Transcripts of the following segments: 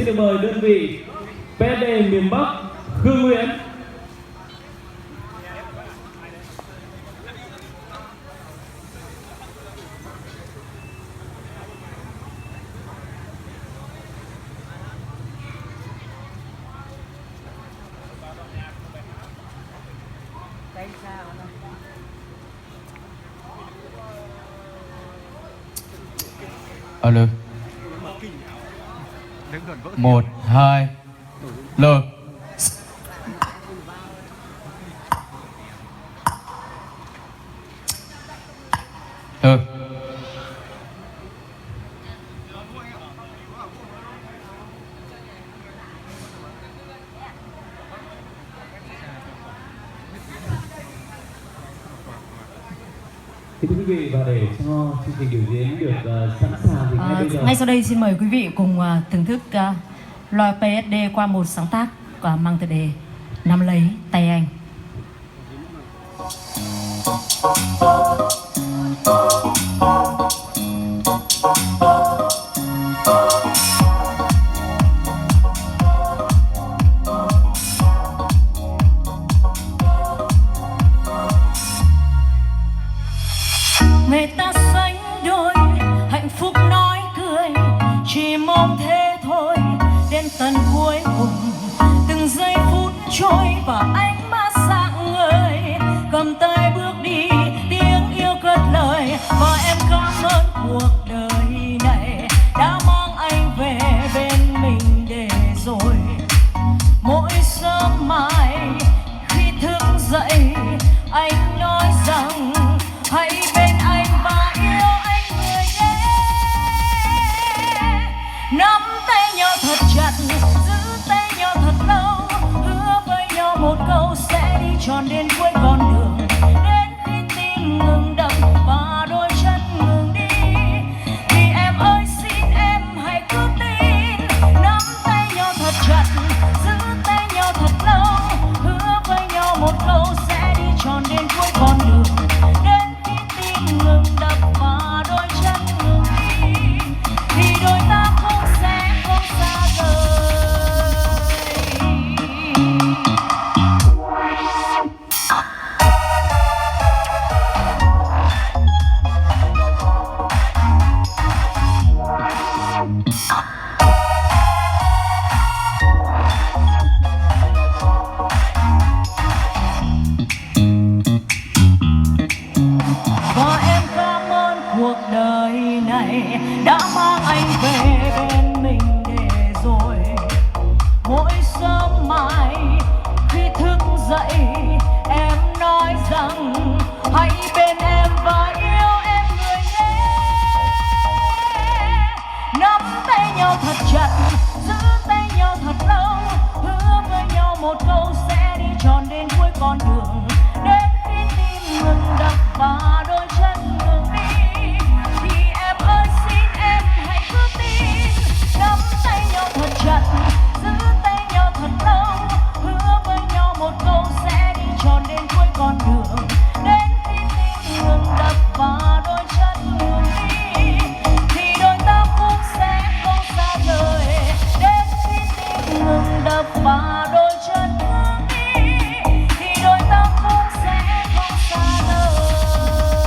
xin được mời đơn vị PSD miền Bắc Khương Nguyễn. Alo. 1, 2 lơ. Ừ. Thưa quý vị, và để cho chương trình biểu diễn được sẵn sàng thì ngay sau đây xin mời quý vị cùng thưởng thức loa PSD qua một sáng tác mang tựa đề Nắm lấy tay anh. Người ta sánh đôi hạnh phúc nói cười, chỉ mong thế thôi đến tận cuối cùng. Từng giây phút trôi và ánh mắt sáng ngời, cầm tay bước đi tiếng yêu cất lời. Và em cảm ơn cuộc đời này đã mang anh về bên mình để rồi mỗi sớm mai khi thức dậy anh nói rằng hãy bên anh và yêu anh người nhé. Nắm tay nhau thật chặt, giữ tay nhau thật lâu, hứa với nhau một câu sẽ đi tròn đến cuối con đường. Đến khi tim ngừng đập và đôi chân ngừng đi, thì em ơi xin em hãy cứ tin. Nắm tay nhau thật chặt, giữ tay nhau thật lâu, hứa với nhau một câu sẽ đi tròn đến cuối con đường. Đến khi tim ngừng đập và đôi chân ngừng đi, thì đôi ta cũng sẽ không xa rời. Và em cảm ơn cuộc đời này đã mang anh về bên mình để rồi mỗi sớm mai khi thức dậy em nói rằng hãy bên em và yêu em người nhé. Nắm tay nhau thật chặt, giữ tay nhau thật lâu, hứa với nhau một câu sẽ đi tròn đến cuối con đường. Đến khi tim ngừng đập và đôi chân ngừng đi, thì em ơi xin em hãy cứ tin. Nắm tay nhau thật chặt, giữ tay nhau thật lâu, hứa với nhau một câu sẽ đi tròn đến cuối con đường. Đến khi tim ngừng đập và đôi chân ngừng đi, thì đôi ta cũng sẽ không xa rời. Đến khi tim ngừng đập và đôi chân ngừng đi, thì đôi ta cũng sẽ không xa rời.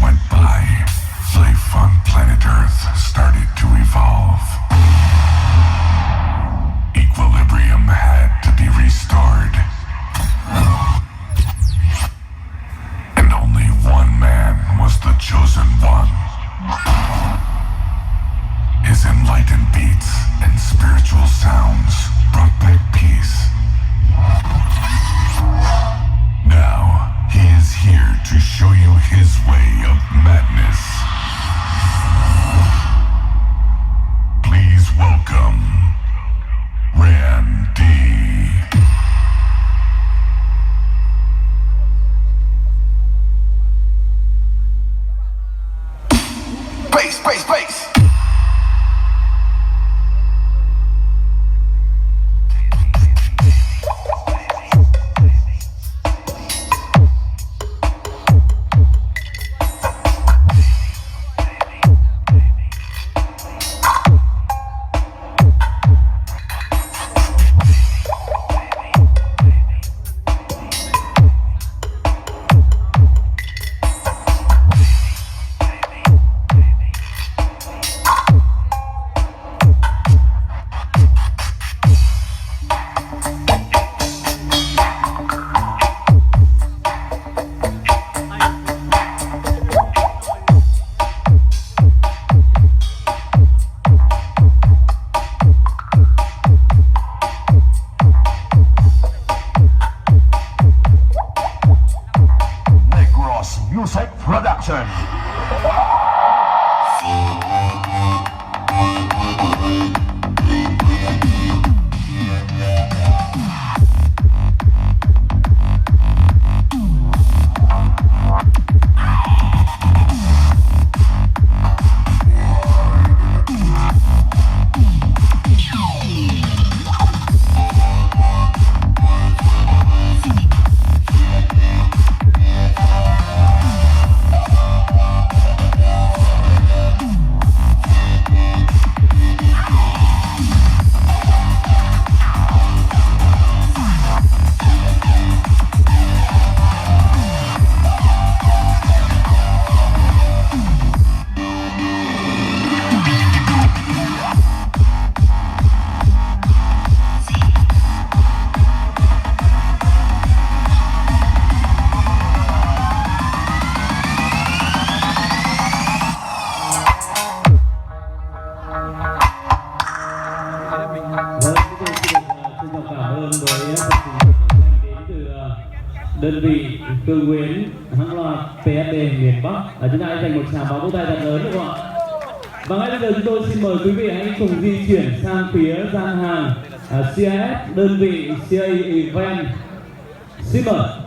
went by, life on planet Earth started to evolve. Equilibrium had to be restored. And only one man was the chosen one. His enlightened beats and spiritual sounds brought back peace. Now, he is here to show you his way of madness. Please welcome Randy. Bass, bass, bass. Music Production. Đơn vị Cường Nguyễn hãng loạt PSD miền Bắc. Chúng ta hãy dành một tràng pháo vỗ tay thật lớn đúng không ạ? Và ngay bây giờ chúng tôi xin mời quý vị hãy cùng di chuyển sang phía gian hàng CIS, đơn vị CA Event. Xin mời.